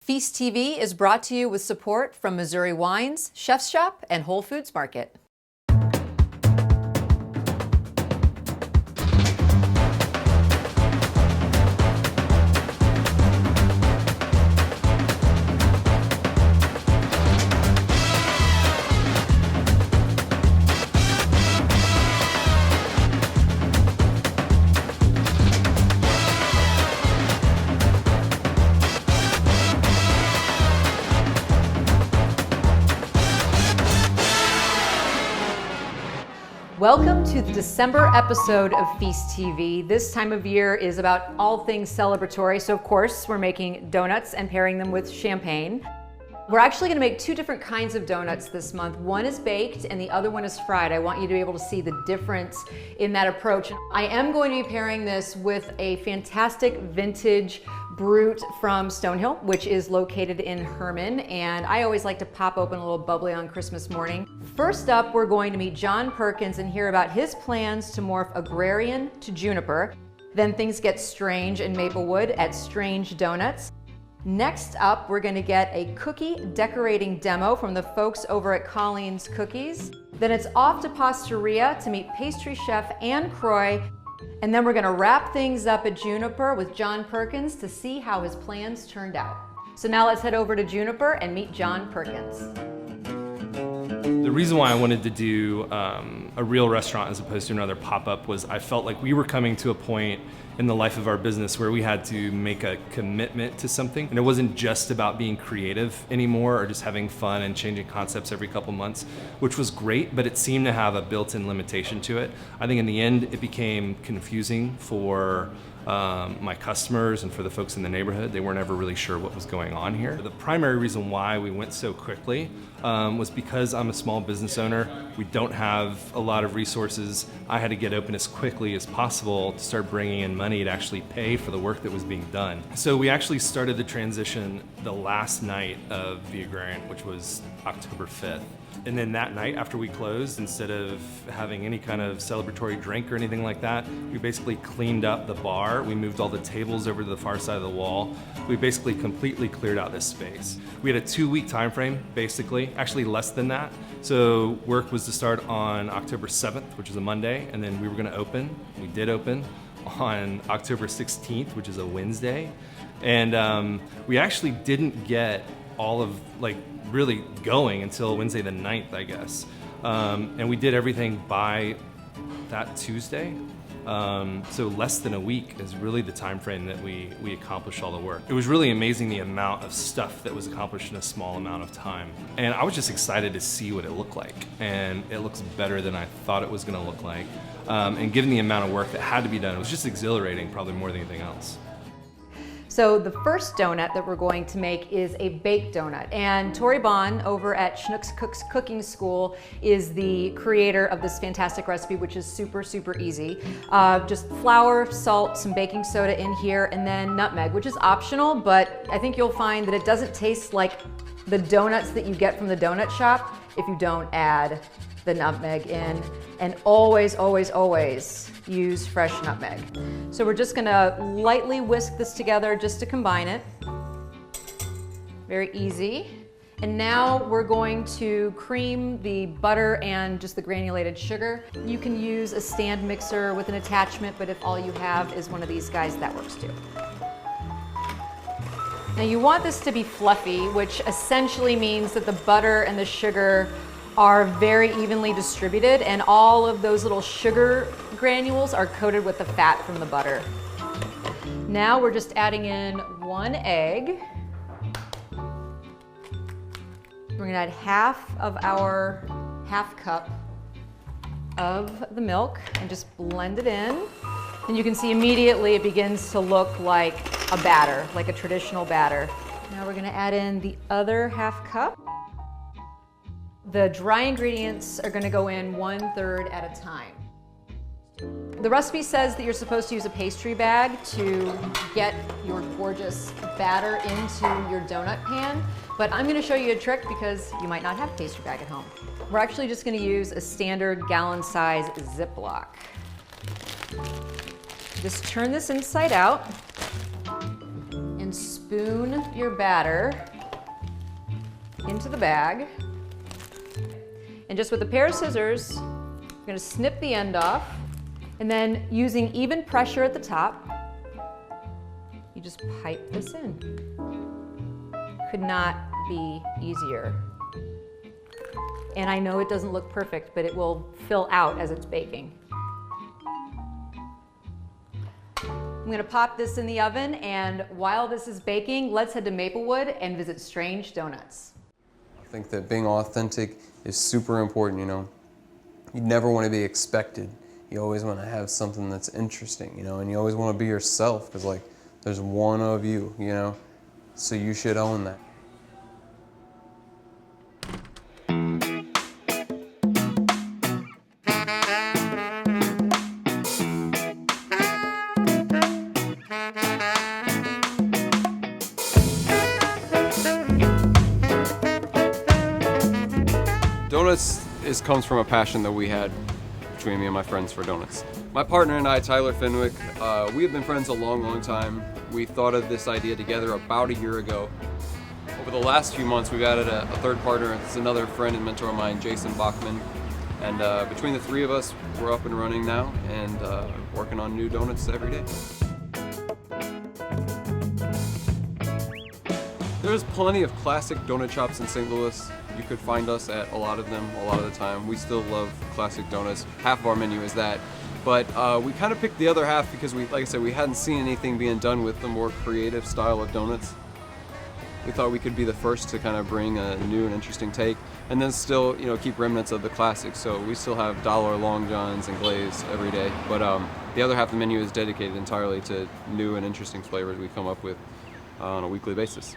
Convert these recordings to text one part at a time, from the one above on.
Feast TV is brought to you with support from Missouri Wines, Chef's Shop, and Whole Foods Market. Welcome to the December episode of Feast TV. This time of year is about all things celebratory, so of course we're making donuts and pairing them with champagne. We're actually going to make two different kinds of donuts this month. One is baked and the other one is fried. I want you to be able to see the difference in that approach. I am going to be pairing this with a fantastic vintage brut from Stonehill, which is located in Herman, and I always like to pop open a little bubbly on Christmas morning. First up, we're going to meet John Perkins and hear about his plans to morph agrarian to Juniper. Then things get strange in Maplewood at Strange Donuts. Next up, we're going to get a cookie decorating demo from the folks over at Colleen's Cookies. Then it's off to Pastaria to meet pastry chef Anne Croy. And then we're going to wrap things up at Juniper with John Perkins to see how his plans turned out. So now let's head over to Juniper and meet John Perkins. The reason why I wanted to do a real restaurant as opposed to another pop-up was I felt like we were coming to a point in the life of our business where we had to make a commitment to something. And it wasn't just about being creative anymore or just having fun and changing concepts every couple months, which was great, but it seemed to have a built-in limitation to it. I think in the end, it became confusing for my customers and for the folks in the neighborhood. They weren't ever really sure what was going on here. The primary reason why we went so quickly was because I'm a small business owner. We don't have a lot of resources. I had to get open as quickly as possible to start bringing in money to actually pay for the work that was being done. So we actually started the transition the last night of the Agrarian, which was October 5th. And then that night after we closed, instead of having any kind of celebratory drink or anything like that, we basically cleaned up the bar. We moved all the tables over to the far side of the wall. We basically completely cleared out this space. We had a 2-week time frame, basically, actually less than that. So work was to start on October 7th, which is a Monday, and then we were gonna open. We did open on October 16th, which is a Wednesday. And we actually didn't get all of really going until Wednesday the 9th, I guess. And we did everything by that Tuesday. So less than a week is really the time frame that we accomplished all the work. It was really amazing the amount of stuff that was accomplished in a small amount of time. And I was just excited to see what it looked like. And it looks better than I thought it was gonna look like. And given the amount of work that had to be done, it was just exhilarating, probably more than anything else. So the first donut that we're going to make is a baked donut. And Tori Bond over at Schnucks Cooks Cooking School is the creator of this fantastic recipe, which is super, super easy. Just flour, salt, some baking soda in here, and then nutmeg, which is optional, but I think you'll find that it doesn't taste like the donuts that you get from the donut shop if you don't add the nutmeg in. And always, always, always use fresh nutmeg. So we're just gonna lightly whisk this together just to combine it. Very easy. And now we're going to cream the butter and just the granulated sugar. You can use a stand mixer with an attachment, but if all you have is one of these guys, that works too. Now you want this to be fluffy, which essentially means that the butter and the sugar are very evenly distributed, and all of those little sugar granules are coated with the fat from the butter. Now we're just adding in 1 egg. We're gonna add half of our half cup of the milk and just blend it in. And you can see immediately it begins to look like a batter, like a traditional batter. Now we're gonna add in the other half cup. The dry ingredients are gonna go in 1/3 at a time. The recipe says that you're supposed to use a pastry bag to get your gorgeous batter into your donut pan, but I'm gonna show you a trick because you might not have a pastry bag at home. We're actually just gonna use a standard gallon size Ziploc. Just turn this inside out and spoon your batter into the bag. And just with a pair of scissors, you're gonna snip the end off, and then using even pressure at the top, you just pipe this in. Could not be easier. And I know it doesn't look perfect, but it will fill out as it's baking. I'm gonna pop this in the oven, and while this is baking, let's head to Maplewood and visit Strange Donuts. I think that being authentic is super important, you know. You never want to be expected. You always want to have something that's interesting, you know, and you always want to be yourself, because like there's one of you, you know, so you should own that. Donuts comes from a passion that we had between me and my friends for donuts. My partner and I, Tyler Fenwick, we have been friends a long, long time. We thought of this idea together about a year ago. Over the last few months, we've added a third partner. It's another friend and mentor of mine, Jason Bachman. And between the three of us, we're up and running now and working on new donuts every day. There's plenty of classic donut shops in St. Louis. You could find us at a lot of them a lot of the time. We still love classic donuts. Half of our menu is that. But we kind of picked the other half because like I said, we hadn't seen anything being done with the more creative style of donuts. We thought we could be the first to kind of bring a new and interesting take, and then still, you know, keep remnants of the classics. So we still have dollar long johns and glaze every day. But the other half of the menu is dedicated entirely to new and interesting flavors we come up with on a weekly basis.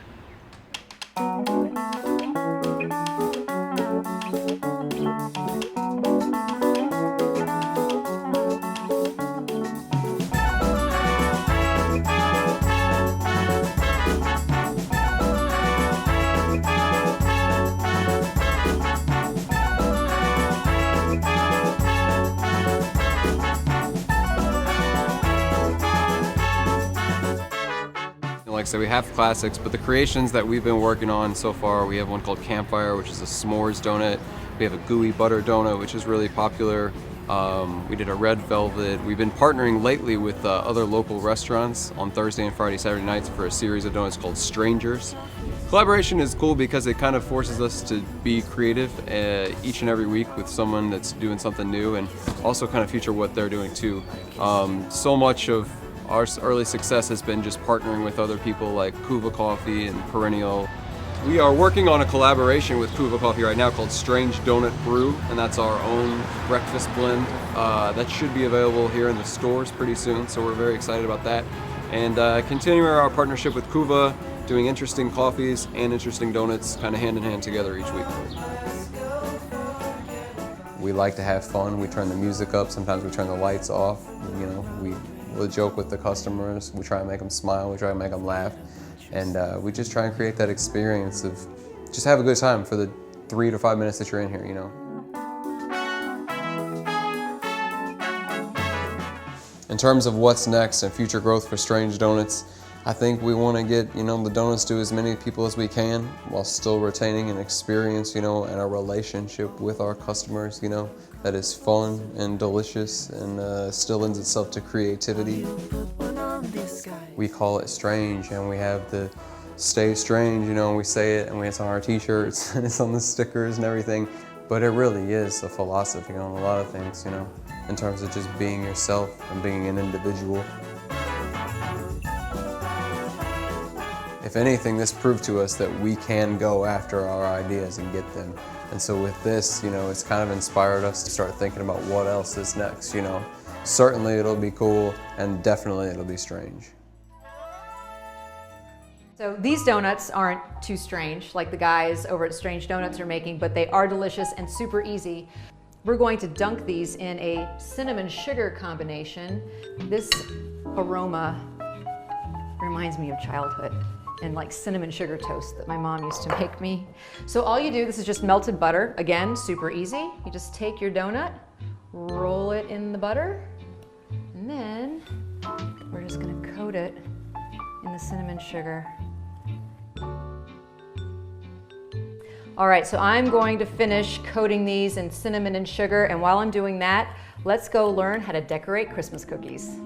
Like I said, we have classics, but the creations that we've been working on so far, we have one called Campfire, which is a s'mores donut. We have a gooey butter donut, which is really popular. We did a red velvet. We've been partnering lately with other local restaurants on Thursday and Friday, Saturday nights for a series of donuts called Strangers. Collaboration is cool because it kind of forces us to be creative each and every week with someone that's doing something new, and also kind of feature what they're doing too. So much of our early success has been just partnering with other people like Kuva Coffee and Perennial. We are working on a collaboration with Kuva Coffee right now called Strange Donut Brew, and that's our own breakfast blend. That should be available here in the stores pretty soon, so we're very excited about that. And continuing our partnership with Kuva, doing interesting coffees and interesting donuts kind of hand in hand together each week. We like to have fun. We turn the music up. Sometimes we turn the lights off. You know, we'll joke with the customers. We try and make them smile. We try and make them laugh. And we just try and create that experience of just have a good time for the 3 to 5 minutes that you're in here, you know. In terms of what's next and future growth for Strange Donuts, I think we want to get, you know, the donuts to as many people as we can while still retaining an experience, you know, and a relationship with our customers, you know, that is fun and delicious and still lends itself to creativity. We call it Strange, and we have the Stay Strange, you know, and we say it, and it's on our t-shirts and it's on the stickers and everything, but it really is a philosophy on a lot of things, you know, in terms of just being yourself and being an individual. If anything, this proved to us that we can go after our ideas and get them. And so with this, you know, it's kind of inspired us to start thinking about what else is next, you know. Certainly it'll be cool, and definitely it'll be strange. So these donuts aren't too strange like the guys over at Strange Donuts are making, but they are delicious and super easy. We're going to dunk these in a cinnamon sugar combination. This aroma reminds me of childhood and like cinnamon sugar toast that my mom used to make me. So all you do, this is just melted butter. Again, super easy. You just take your donut, roll it in the butter, and then we're just gonna coat it in the cinnamon sugar. All right, so I'm going to finish coating these in cinnamon and sugar, and while I'm doing that, let's go learn how to decorate Christmas cookies.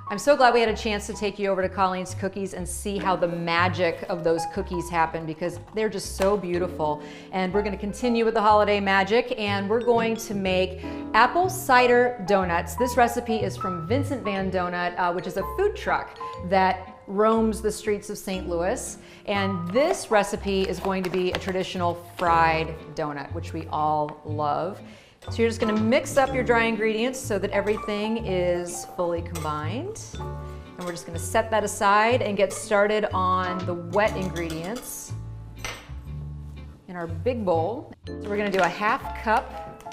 I'm so glad we had a chance to take you over to Colleen's Cookies and see how the magic of those cookies happen, because they're just so beautiful. And we're going to continue with the holiday magic, and we're going to make apple cider donuts. This recipe is from Vincent Van Donut, which is a food truck that roams the streets of St. Louis. And this recipe is going to be a traditional fried donut, which we all love. So you're just going to mix up your dry ingredients so that everything is fully combined. And we're just going to set that aside and get started on the wet ingredients in our big bowl. So we're going to do a ½ cup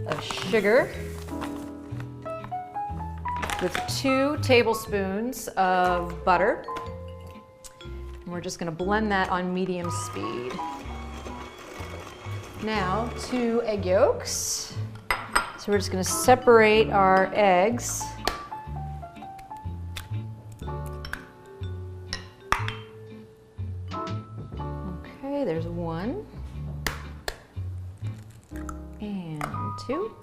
of sugar with 2 tablespoons of butter. And we're just going to blend that on medium speed. Now 2 egg yolks. So we're just going to separate our eggs. Okay, there's 1 and 2.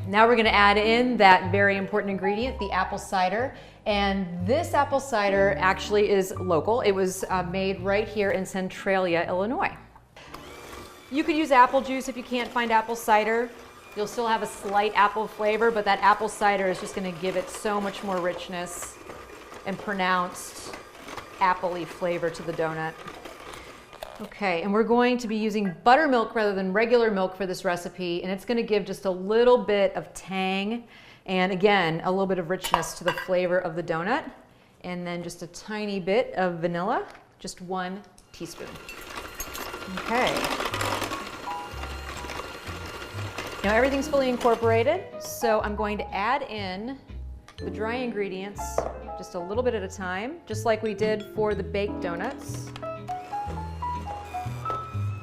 Now we're going to add in that very important ingredient, the apple cider. And this apple cider actually is local. It was made right here in Centralia, Illinois. You could use apple juice if you can't find apple cider. You'll still have a slight apple flavor, but that apple cider is just going to give it so much more richness and pronounced apple-y flavor to the donut. Okay, and we're going to be using buttermilk rather than regular milk for this recipe, and it's going to give just a little bit of tang and, again, a little bit of richness to the flavor of the donut. And then just a tiny bit of vanilla, just 1 teaspoon. Okay. Now everything's fully incorporated, so I'm going to add in the dry ingredients just a little bit at a time, just like we did for the baked donuts.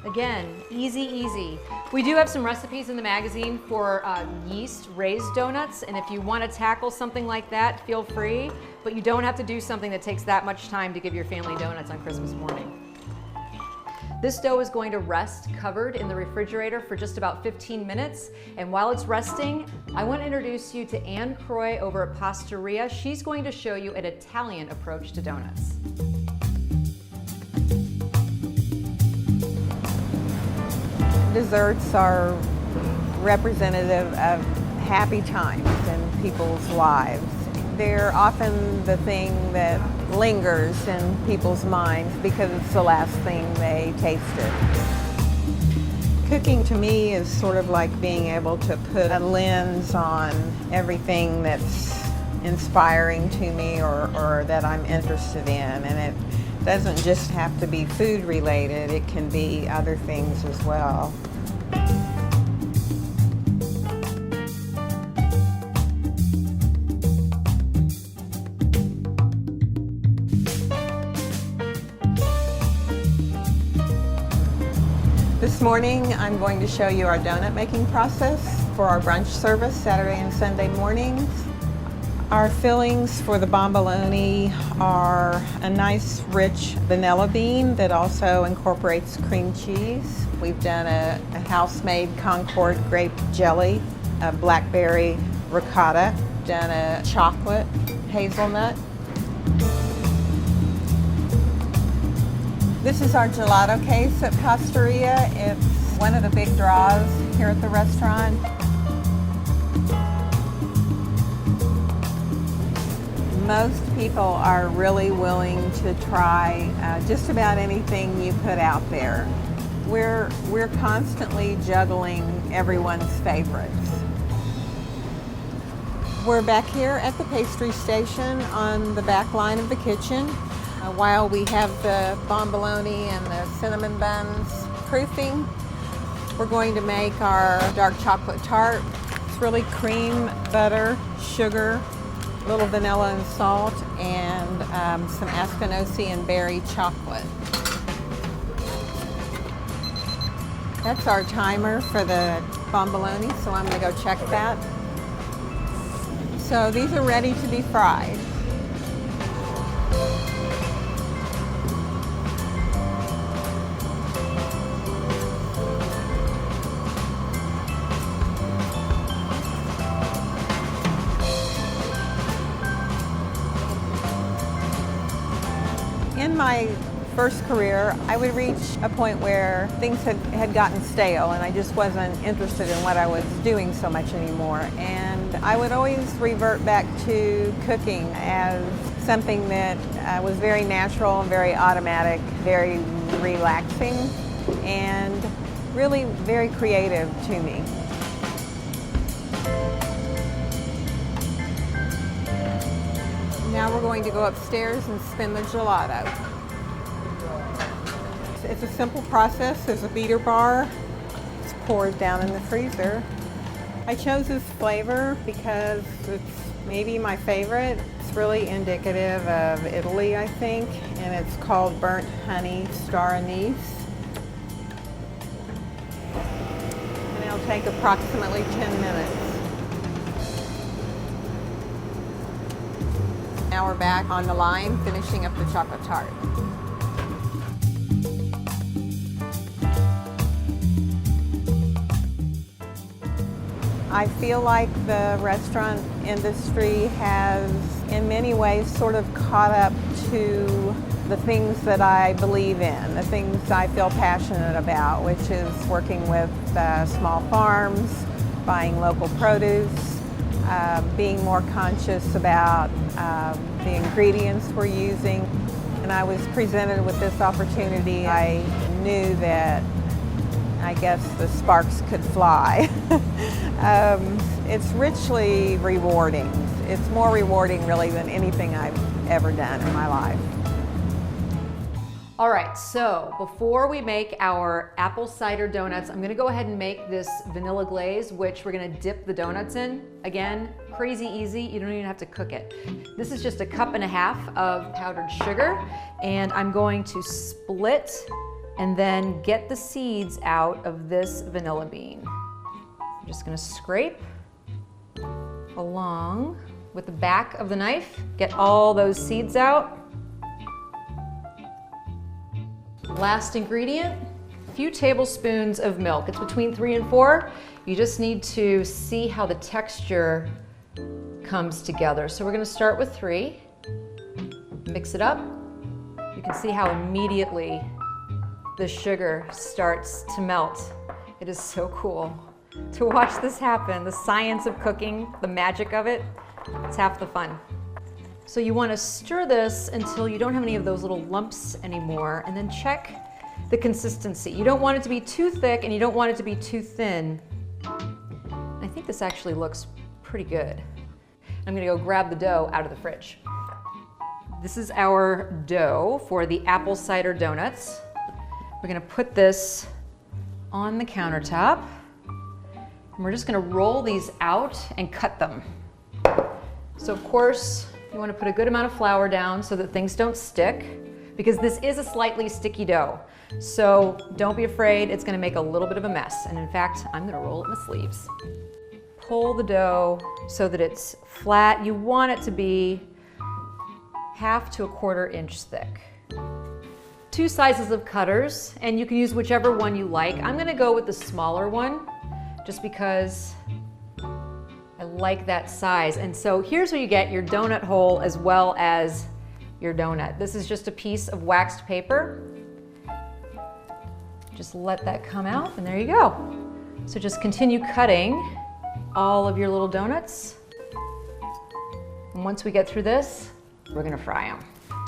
Again, easy, easy. We do have some recipes in the magazine for yeast raised donuts, and if you want to tackle something like that, feel free, but you don't have to do something that takes that much time to give your family donuts on Christmas morning. This dough is going to rest covered in the refrigerator for just about 15 minutes. And while it's resting, I want to introduce you to Anne Croy over at Pastaria. She's going to show you an Italian approach to donuts. Desserts are representative of happy times in people's lives. They're often the thing that lingers in people's minds because it's the last thing they tasted. Cooking to me is sort of like being able to put a lens on everything that's inspiring to me or that I'm interested in, and it doesn't just have to be food related, it can be other things as well. This morning I'm going to show you our donut making process for our brunch service Saturday and Sunday mornings. Our fillings for the bomboloni are a nice rich vanilla bean that also incorporates cream cheese. We've done a house-made Concord grape jelly, a blackberry ricotta, done a chocolate hazelnut. This is our gelato case at Pastaria. It's one of the big draws here at the restaurant. Most people are really willing to try just about anything you put out there. We're constantly juggling everyone's favorites. We're back here at the pastry station on the back line of the kitchen. While we have the bomboloni and the cinnamon buns proofing, we're going to make our dark chocolate tart. It's really cream, butter, sugar, a little vanilla and salt, and some Aspinosi and berry chocolate. That's our timer for the bomboloni, so I'm going to go check that. So these are ready to be fried. In my first career, I would reach a point where things had gotten stale and I just wasn't interested in what I was doing so much anymore. And I would always revert back to cooking as something that was very natural and very automatic, very relaxing, and really very creative to me. Now we're going to go upstairs and spin the gelato. It's a simple process. There's a beater bar. It's poured down in the freezer. I chose this flavor because it's maybe my favorite. It's really indicative of Italy, I think, and it's called burnt honey star anise. And it'll take approximately 10 minutes. Now we're back on the line, finishing up the chocolate tart. I feel like the restaurant industry has, in many ways, sort of caught up to the things that I believe in, the things I feel passionate about, which is working with small farms, buying local produce, being more conscious about the ingredients we're using. And I was presented with this opportunity. I knew that I guess the sparks could fly. It's richly rewarding. It's more rewarding really than anything I've ever done in my life. All right, so before we make our apple cider donuts, I'm gonna go ahead and make this vanilla glaze, which we're gonna dip the donuts in. Again, crazy easy, you don't even have to cook it. This is just 1.5 cups of powdered sugar, and I'm going to split and then get the seeds out of this vanilla bean. I'm just gonna scrape along with the back of the knife, get all those seeds out. Last ingredient, a few tablespoons of milk. It's between 3 and 4. You just need to see how the texture comes together. So we're gonna start with 3, mix it up. You can see how immediately the sugar starts to melt. It is so cool to watch this happen. The science of cooking, the magic of it, it's half the fun. So you want to stir this until you don't have any of those little lumps anymore, and then check the consistency. You don't want it to be too thick and you don't want it to be too thin. I think this actually looks pretty good. I'm gonna go grab the dough out of the fridge. This is our dough for the apple cider donuts. We're gonna put this on the countertop, and we're just gonna roll these out and cut them. So of course, you want to put a good amount of flour down so that things don't stick, because this is a slightly sticky dough. So don't be afraid, it's going to make a little bit of a mess. And in fact, I'm going to roll it in the sleeves. Pull the dough so that it's flat. You want it to be 1/2 to 1/4 inch thick. 2 sizes of cutters, and you can use whichever one you like. I'm going to go with the smaller one just because I like that size. And so here's where you get your donut hole as well as your donut. This is just a piece of waxed paper. Just let that come out, and there you go. So just continue cutting all of your little donuts. And once we get through this, we're gonna fry them.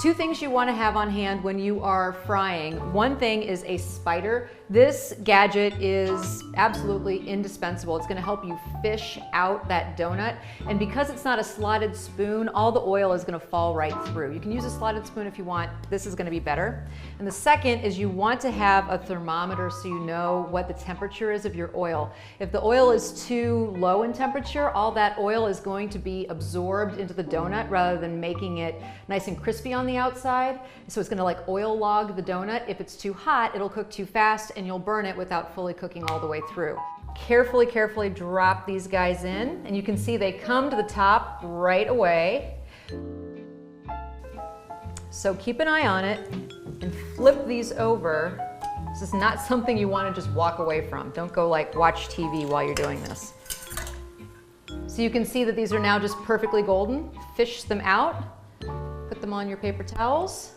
2 things you want to have on hand when you are frying. One thing is a spider. This gadget is absolutely indispensable. It's going to help you fish out that donut. And because it's not a slotted spoon, all the oil is going to fall right through. You can use a slotted spoon if you want. This is going to be better. And the second is you want to have a thermometer so you know what the temperature is of your oil. If the oil is too low in temperature, all that oil is going to be absorbed into the donut rather than making it nice and crispy on the outside. So it's going to like oil log the donut. If it's too hot, it'll cook too fast and you'll burn it without fully cooking all the way through. Carefully, carefully drop these guys in, and you can see they come to the top right away. So keep an eye on it and flip these over. This is not something you want to just walk away from. Don't go like watch TV while you're doing this. So you can see that these are now just perfectly golden. Fish them out, put them on your paper towels.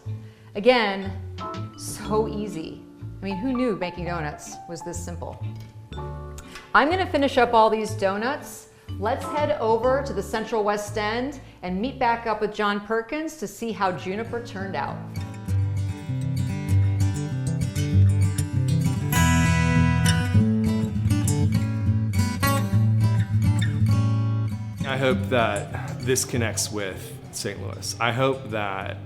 Again, so easy. I mean, who knew making donuts was this simple? I'm gonna finish up all these donuts. Let's head over to the Central West End and meet back up with John Perkins to see how Juniper turned out. I hope that this connects with St. Louis. I hope that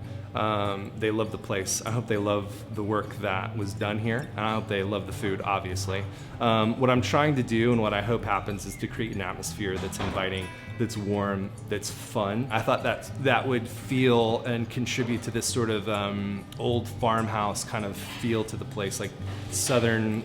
they love the place. I hope they love the work that was done here, and I hope they love the food, obviously. What I'm trying to do and what I hope happens is to create an atmosphere that's inviting, that's warm, that's fun. I thought that would feel and contribute to this sort of old farmhouse kind of feel to the place, like southern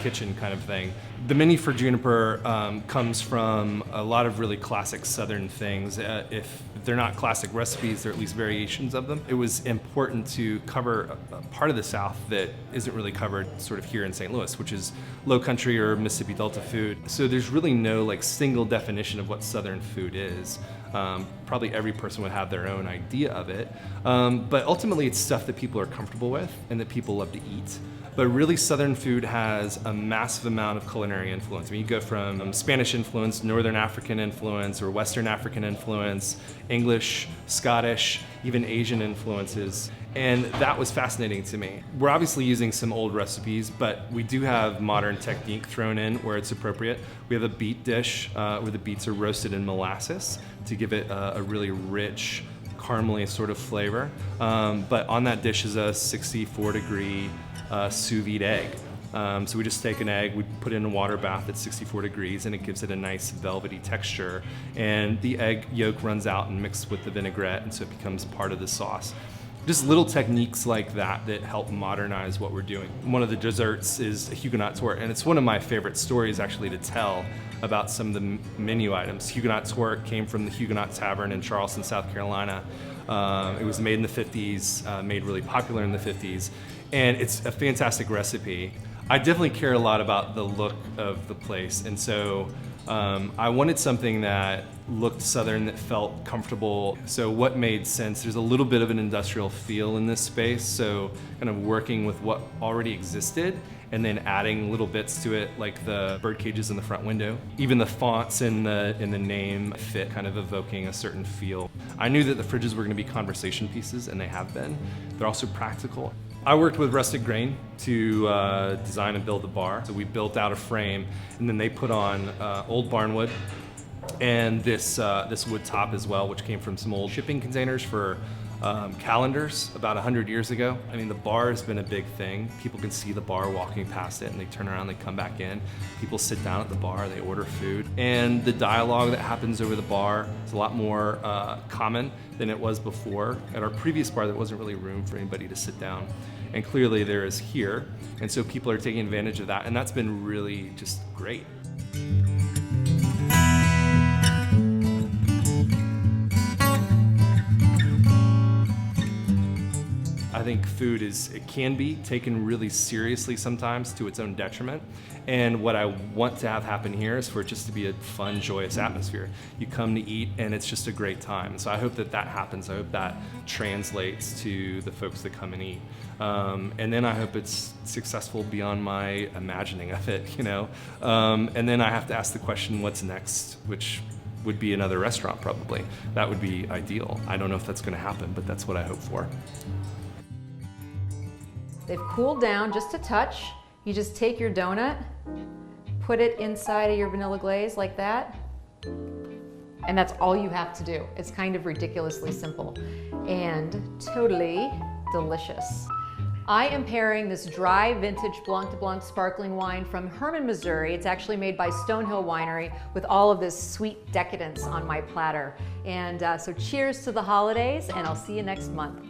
kitchen kind of thing. The menu for Juniper comes from a lot of really classic southern things. If they're not classic recipes, they're at least variations of them. It was important to cover a part of the South that isn't really covered sort of here in St. Louis, which is low country or Mississippi Delta food. So there's really no like single definition of what southern food is. Probably every person would have their own idea of it. But ultimately it's stuff that people are comfortable with and that people love to eat. But really, Southern food has a massive amount of culinary influence. I mean, you go from Spanish influence, Northern African influence, or Western African influence, English, Scottish, even Asian influences. And that was fascinating to me. We're obviously using some old recipes, but we do have modern technique thrown in where it's appropriate. We have a beet dish where the beets are roasted in molasses to give it a really rich, caramely sort of flavor. But on that dish is a 64-degree sous vide egg. So we just take an egg, we put it in a water bath at 64 degrees, and it gives it a nice velvety texture. And the egg yolk runs out and mixes with the vinaigrette, and so it becomes part of the sauce. Just little techniques like that that help modernize what we're doing. One of the desserts is a Huguenot torte, and it's one of my favorite stories actually to tell about some of the menu items. Huguenot torte came from the Huguenot Tavern in Charleston, South Carolina. It was made in the 50s, made really popular in the 50s, and it's a fantastic recipe. I definitely care a lot about the look of the place, and so I wanted something that looked Southern, that felt comfortable. So what made sense, there's a little bit of an industrial feel in this space, so kind of working with what already existed and then adding little bits to it, like the bird cages in the front window. Even the fonts in the name fit, kind of evoking a certain feel. I knew that the fridges were gonna be conversation pieces, and they have been. They're also practical. I worked with Rustic Grain to design and build the bar. So we built out a frame, and then they put on old barnwood and this wood top as well, which came from some old shipping containers for calendars about 100 years ago. I mean, the bar has been a big thing. People can see the bar walking past it, and they turn around, they come back in. People sit down at the bar, they order food. And the dialogue that happens over the bar is a lot more common than it was before. At our previous bar, there wasn't really room for anybody to sit down. And clearly there is here. And so people are taking advantage of that, and that's been really just great. I think food it can be taken really seriously sometimes to its own detriment. And what I want to have happen here is for it just to be a fun, joyous atmosphere. You come to eat and it's just a great time. So I hope that happens. I hope that translates to the folks that come and eat. And then I hope it's successful beyond my imagining of it, you know? And then I have to ask the question, what's next? Which would be another restaurant probably. That would be ideal. I don't know if that's gonna happen, but that's what I hope for. They've cooled down just a touch. You just take your donut, put it inside of your vanilla glaze like that, and that's all you have to do. It's kind of ridiculously simple and totally delicious. I am pairing this dry vintage Blanc de Blanc sparkling wine from Herman, Missouri. It's actually made by Stonehill Winery with all of this sweet decadence on my platter. And so cheers to the holidays, and I'll see you next month.